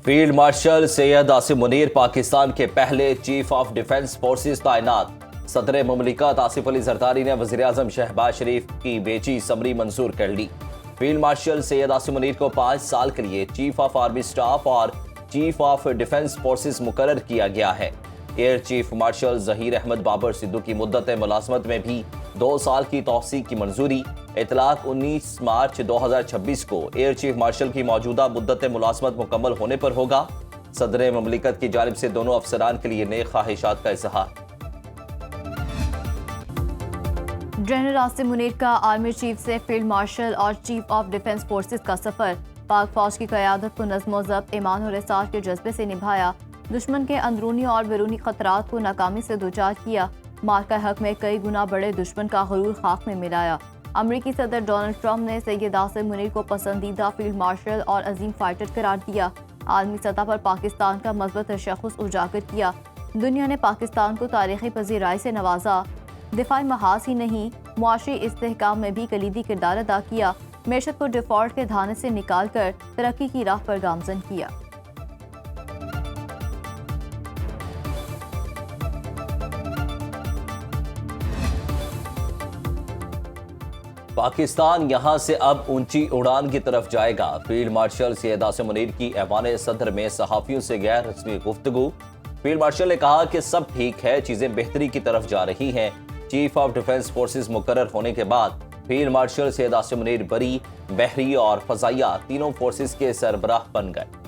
Field marshal Syed Asim Munir Pakistan کے پہلے chief of defence forces تعینات۔ صدر مملکت آصف علی زرداری نے وزیراعظم شہباز شریف کی بیچی سمری منظور کر لی۔ فیلڈ مارشل سید عاصم منیر کو 5 سال کے لیے چیف آف آرمی سٹاف اور چیف آف ڈیفنس فورسز مقرر کیا گیا ہے۔ Air chief marshal Zaheer Ahmed Babar Sidhu کی مدت ملازمت میں بھی 2 سال کی توسیع کی منظوری۔ اطلاق 19 مارچ 2026 کو ایئر چیف مارشل کی موجودہ مدت ملازمت مکمل ہونے پر ہوگا۔ صدر مملکت کی جانب سے دونوں افسران کے لیے نیک خواہشات کا اظہار۔ جنرل عاصم منیر کا آرمی چیف سے فیلڈ مارشل اور چیف آف ڈیفنس فورسز کا سفر۔ پاک فوج کی قیادت کو نظم و ضبط، ایمان اور احساس کے جذبے سے نبھایا۔ دشمن کے اندرونی اور بیرونی خطرات کو ناکامی سے دوچار کیا۔ مارکہ حق میں کئی گنا بڑے دشمن کا غرور خاک میں ملایا۔ امریکی صدر ڈونلڈ ٹرمپ نے سید عاصم منیر کو پسندیدہ فیلڈ مارشل اور عظیم فائٹر قرار دیا۔ عالمی سطح پر پاکستان کا مثبت تشخص اجاگر کیا۔ دنیا نے پاکستان کو تاریخی پذیرائی سے نوازا۔ دفاعی محاذ ہی نہیں، معاشی استحکام میں بھی کلیدی کردار ادا کیا۔ معیشت کو ڈیفالٹ کے دھانے سے نکال کر ترقی کی راہ پر گامزن کیا۔ پاکستان یہاں سے اب اونچی اڑان کی طرف جائے گا۔ فیلڈ مارشل سید عاصم منیر کی ایوان صدر میں صحافیوں سے غیر رسمی گفتگو۔ فیلڈ مارشل نے کہا کہ سب ٹھیک ہے، چیزیں بہتری کی طرف جا رہی ہیں۔ چیف آف ڈیفنس فورسز مقرر ہونے کے بعد فیلڈ مارشل سید عاصم منیر بری، بحری اور فضائیہ تینوں فورسز کے سربراہ بن گئے۔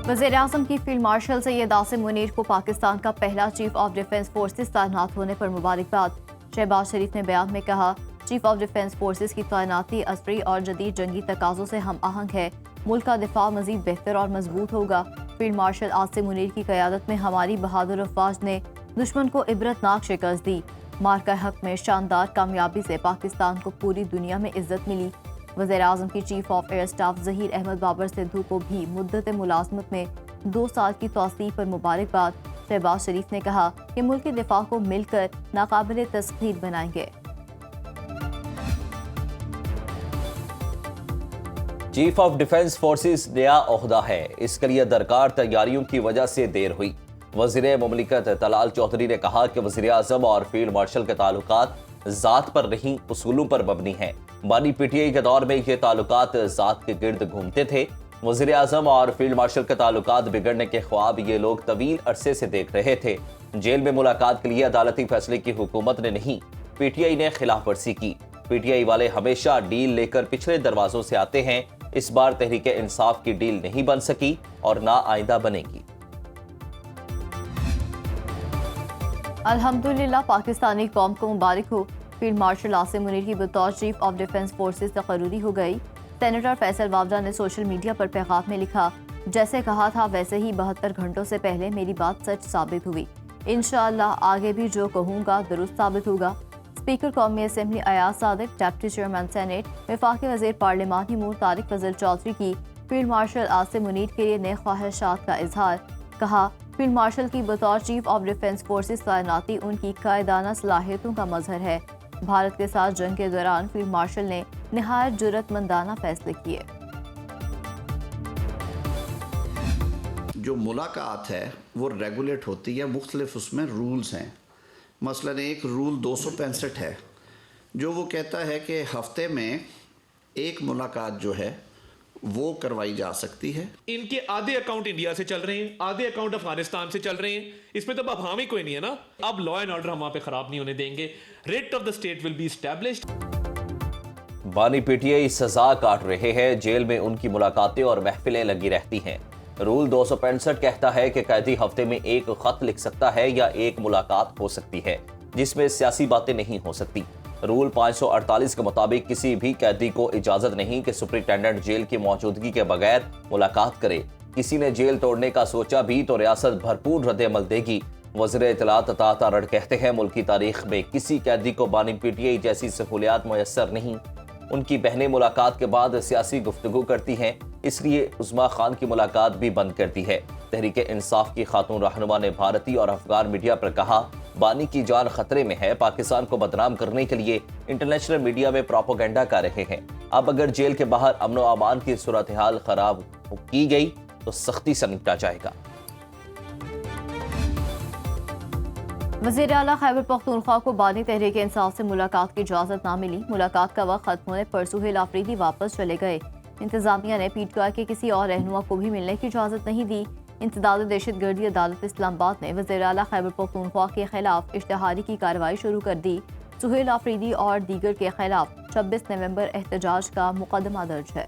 وزیراعظم کی فیلڈ مارشل سید عاصم منیر کو پاکستان کا پہلا چیف آف ڈیفنس فورسز تعینات ہونے پر مبارکباد۔ شہباز شریف نے بیان میں کہا، چیف آف ڈیفنس فورسز کی تعیناتی عصری اور جدید جنگی تقاضوں سے ہم آہنگ ہے۔ ملک کا دفاع مزید بہتر اور مضبوط ہوگا۔ فیلڈ مارشل عاصم منیر کی قیادت میں ہماری بہادر افواج نے دشمن کو عبرتناک شکست دی۔ مارکہ حق میں شاندار کامیابی سے پاکستان کو پوری دنیا میں عزت ملی۔ وزیراعظم کی chief of air staff Zaheer Ahmed Babar Sidhu کو بھی مدت ملازمت میں 2 سال کی توسیع پر مبارکباد۔ شہباز شریف نے کہا کہ ملک کے دفاع کو مل کر ناقابل تسخیر بنائیں گے۔ چیف آف ڈیفنس فورسز نیا عہدہ ہے، اس کے لیے درکار تیاریوں کی وجہ سے دیر ہوئی۔ وزیر مملکت طلال چودھری نے کہا کہ وزیراعظم اور فیلڈ مارشل کے تعلقات ذات پر نہیں، اصولوں پر مبنی ہیں۔ بانی پی ٹی آئی کے دور میں یہ تعلقات ذات کے گرد گھومتے تھے۔ وزیر اعظم اور فیلڈ مارشل کے تعلقات بگڑنے کے خواب یہ لوگ طویل عرصے سے دیکھ رہے تھے۔ جیل میں ملاقات کے لیے عدالتی فیصلے کی حکومت نے نہیں، پی ٹی آئی نے خلاف ورزی کی۔ پی ٹی آئی والے ہمیشہ ڈیل لے کر پچھلے دروازوں سے آتے ہیں۔ اس بار تحریک انصاف کی ڈیل نہیں بن سکی اور نہ آئندہ بنے گی۔ الحمدللہ پاکستانی قوم کو مبارک ہو، فیلڈ مارشل عاصم منیر کی بطور چیف آف ڈیفنس فورسز تقرری ہو گئی۔ سینیٹر فیصل وابڈا نے سوشل میڈیا پر پیغام میں لکھا، جیسے کہا تھا ویسے ہی 72 گھنٹوں سے پہلے میری بات سچ ثابت ہوئی۔ انشاءاللہ آگے بھی جو کہوں گا درست ثابت ہوگا۔ اسپیکر قومی assembly Ayaz Sadiq, deputy chairman senate, وفاقی وزیر پارلیمانی امور طارق فضل چودھری کی فیلڈ مارشل عاصم منیر کے لیے نیک خواہشات کا اظہار۔ کہا، فیلڈ مارشل کی بطور چیف آف ڈیفنس فورسز تعیناتی ان کی قائدانہ صلاحیتوں کا مظہر ہے۔ بھارت کے ساتھ جنگ کے دوران فیلڈ مارشل نے نہایت جرأت مندانہ فیصلے کیے۔ جو ملاقات ہے وہ ریگولیٹ ہوتی ہے، مختلف اس میں رولز ہیں۔ مثلا ایک رول 265 ہے جو وہ کہتا ہے کہ ہفتے میں ایک ملاقات جو ہے وہ کروائی جا سکتی ہے۔ ان کے آدھے اکاؤنٹ انڈیا سے چل رہے ہیں، آدھے اکاؤنٹ افغانستان سے چل رہے ہیں۔ اس میں تو اب ہم ہی کوئی نہیں ہے نا۔ اب لا اینڈ آرڈر ہم وہاں پہ خراب نہیں ہونے دیں گے۔ Writ of the state will be established. بانی پی ٹی آئی سزا کاٹ رہے ہیں، جیل میں ان کی ملاقاتیں اور محفلیں لگی رہتی ہیں۔ رول 265 کہتا ہے کہ قیدی ہفتے میں ایک خط لکھ سکتا ہے یا ایک ملاقات ہو سکتی ہے جس میں سیاسی باتیں نہیں ہو سکتی۔ رول 548 کے مطابق کسی بھی قیدی کو اجازت نہیں کہ سپرنٹینڈنٹ جیل کی موجودگی کے بغیر ملاقات کرے۔ کسی نے جیل توڑنے کا سوچا بھی تو ریاست بھرپور رد عمل دے گی۔ وزیر اطلاعات عطا تارڑ کہتے ہیں، ملکی تاریخ میں کسی قیدی کو بانی پی ٹی آئی جیسی سہولیات میسر نہیں۔ ان کی بہنیں ملاقات کے بعد سیاسی گفتگو کرتی ہیں، اس لیے عظما خان کی ملاقات بھی بند کر دی ہے۔ تحریک انصاف کی خاتون رہنما نے بھارتی اور افغان میڈیا پر کہا، بانی کی جان خطرے میں ہے، پاکستان کو بدنام کرنے کے لیے انٹرنیشنل میڈیا میں پروپیگنڈا کر رہے ہیں۔ اب اگر جیل کے باہر امن و امان کی صورتحال خراب کی گئی تو سختی سے نپٹا جائے گا۔ وزیر اعلیٰ خیبر پختونخوا کو بانی تحریک انصاف سے ملاقات کی اجازت نہ ملی۔ ملاقات کا وقت ختم ہونے پر سہیل آفریدی واپس چلے گئے۔ انتظامیہ نے PTI کے کسی اور رہنما کو بھی ملنے کی اجازت نہیں دی۔ انسداد دہشت گردی عدالت اسلام آباد نے وزیر اعلیٰ خیبر پختونخوا کے خلاف اشتہاری کی کارروائی شروع کر دی۔ سہیل آفریدی اور دیگر کے خلاف 26 نومبر احتجاج کا مقدمہ درج ہے۔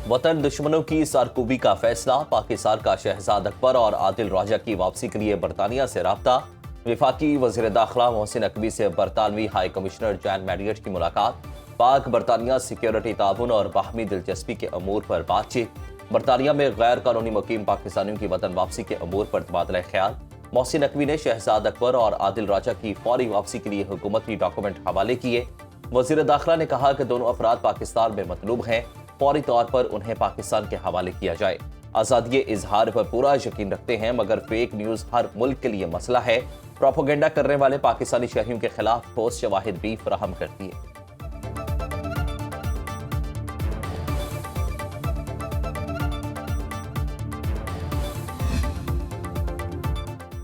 وطن دشمنوں کی سرکوبی کا فیصلہ، پاکستان کا شہزاد اکبر اور عادل راجہ کی واپسی کے لیے برطانیہ سے رابطہ، وفاقی وزیر داخلہ محسن نقوی سے برطانوی ہائی کمشنر جان میڈیٹ کی ملاقات، پاک برطانیہ سیکیورٹی تعاون اور باہمی دلچسپی کے امور پر بات چیت، برطانیہ میں غیر قانونی مقیم پاکستانیوں کی وطن واپسی کے امور پر تبادلہ خیال، محسن نقوی نے شہزاد اکبر اور عادل راجہ کی فوری واپسی کے لیے حکومتی ڈاکومنٹ حوالے کیے، وزیر داخلہ نے کہا کہ دونوں افراد پاکستان میں مطلوب ہیں، فوری طور پر انہیں پاکستان کے حوالے کیا جائے، آزادی اظہار پر پورا یقین رکھتے ہیں مگر فیک نیوز ہر ملک کے لیے مسئلہ ہے، پروپیگنڈا کرنے والے پاکستانی شہریوں کے خلاف ٹھوس شواہد بھی فراہم کرتی ہے۔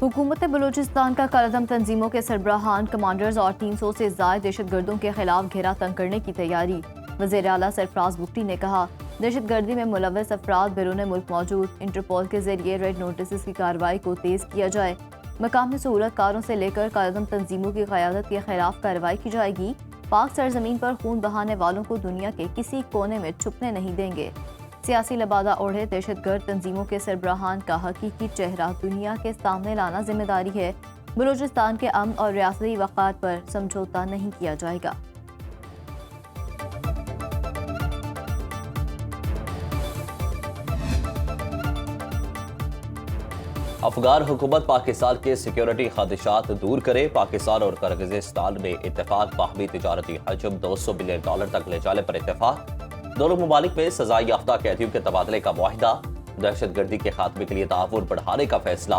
حکومت بلوچستان کا کالعدم تنظیموں کے سربراہان، کمانڈرز اور 300 سے زائد دہشت گردوں کے خلاف گھیرا تنگ کرنے کی تیاری۔ وزیر اعلیٰ سرفراز بگٹی نے کہا، دہشت گردی میں ملوث افراد بیرون ملک موجود، انٹرپول کے ذریعے ریڈ نوٹسز کی کارروائی کو تیز کیا جائے، مقامی سہولت کاروں سے لے کر کالعدم تنظیموں کی قیادت کے خلاف کارروائی کی جائے گی، پاک سرزمین پر خون بہانے والوں کو دنیا کے کسی کونے میں چھپنے نہیں دیں گے۔ سیاسی لبادہ اوڑھے دہشت گرد تنظیموں کے سربراہان کا حقیقی چہرہ دنیا کے سامنے لانا ذمہ داری ہے، بلوچستان کے امن اور ریاستی وقار پر سمجھوتہ نہیں کیا جائے گا۔ افغان حکومت پاکستان کے سیکیورٹی خدشات دور کرے، پاکستان اور قرغیزستان میں اتفاق، باہمی تجارتی حجم $200 بلین تک لے جانے پر اتفاق، دونوں ممالک میں سزا یافتہ قیدیوں کے تبادلے کا معاہدہ، دہشت گردی کے خاتمے کے لیے تعاون بڑھانے کا فیصلہ،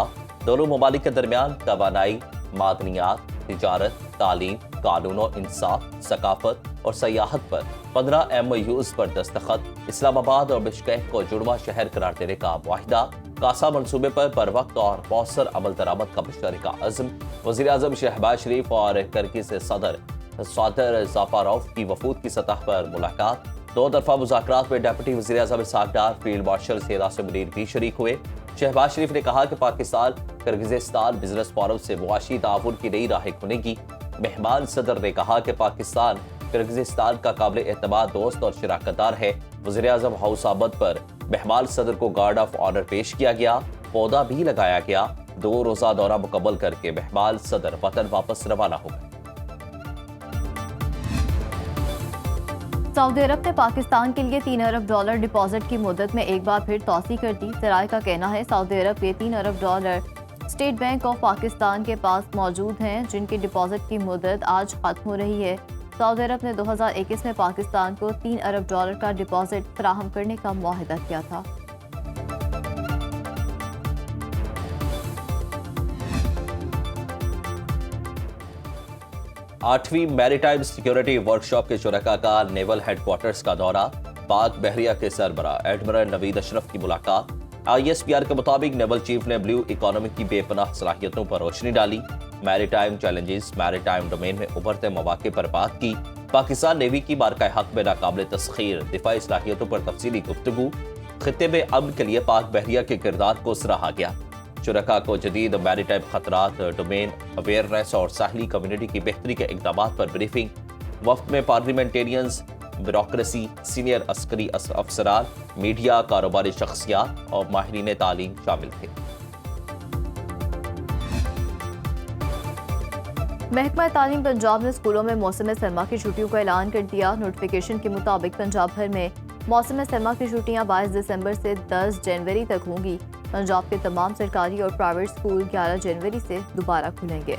دونوں ممالک کے درمیان توانائی، معدنیات، تجارت، تعلیم، قانون و انصاف، ثقافت اور سیاحت پر 15 MOUs پر دستخط، اسلام آباد اور بشکیک کو جڑواں شہر قرار دینے کا معاہدہ، کاسا منصوبے پر بروقت اور مؤثر عمل درآمد کا مشترکہ عزم، وزیر اعظم شہباز شریف اور کرغز صدر صادر زاپاروف کی وفود کی سطح پر ملاقات، دو طرفہ مذاکرات میں ڈپٹی وزیر اعظم اسحاق ڈار، فیلڈ مارشل سید عاصم منیر بھی شریک ہوئے۔ شہباز شریف نے کہا کہ پاکستان قرغیزستان بزنس فورم سے معاشی تعاون کی نئی راہیں کھلے گی۔ مہمان صدر نے کہا کہ پاکستان قرغیزستان کا قابل اعتماد دوست اور شراکت دار ہے۔ وزیر اعظم ہاؤس آمد پر مہمان صدر کو گارڈ آف آنر پیش کیا گیا، پودا بھی لگایا گیا۔ 2 روزہ دورہ مکمل کر کے مہمان صدر وطن واپس روانہ ہو گئے۔ سعودی عرب نے پاکستان کے لیے $3 ارب ڈپازٹ کی مدت میں ایک بار پھر توسیع کر دی۔ ذرائع کا کہنا ہے سعودی عرب کے $3 ارب اسٹیٹ بینک آف پاکستان کے پاس موجود ہیں، جن کی ڈپازٹ کی مدت آج ختم ہو رہی ہے۔ سعودی عرب نے 2021 میں پاکستان کو $3 ارب کا ڈپازٹ فراہم کرنے کا معاہدہ کیا تھا۔ 8ویں میری ٹائم سیکیورٹی ورکشاپ کے شرکاء کا نیول ہیڈ کوارٹرز کا دورہ، پاک بحریہ کے سربراہ ایڈمرل نوید اشرف کی ملاقات۔ ISPR کے مطابق نیول چیف نے بلیو اکانومی کی بے پناہ صلاحیتوں پر روشنی ڈالی، میری ٹائم چیلنجز، میری ٹائم ڈومین میں ابھرتے مواقع پر بات کی، پاکستان نیوی کی مارکہ حق میں ناقابل تسخیر دفاعی صلاحیتوں پر تفصیلی گفتگو، خطے میں امن کے لیے پاک بحریہ کے کردار کو سراہا گیا۔ شرکاء کو جدید میری ٹائم خطرات، ڈومین اویئرنیس اور ساحلی کمیونٹی کی بہتری کے اقدامات پر بریفنگ۔ وفد میں پارلیمنٹیرینز، بیوروکریسی، سینئر عسکری افسران، میڈیا، کاروباری شخصیات اور ماہرین تعلیم شامل تھے۔ محکمہ تعلیم پنجاب نے اسکولوں میں موسم سرما کی چھٹیوں کا اعلان کر دیا۔ نوٹیفیکیشن کے مطابق پنجاب بھر میں موسم سرما کی چھٹیاں 22 دسمبر سے 10 جنوری تک ہوں گی۔ پنجاب کے تمام سرکاری اور پرائیویٹ اسکول 11 جنوری سے دوبارہ کھلیں گے۔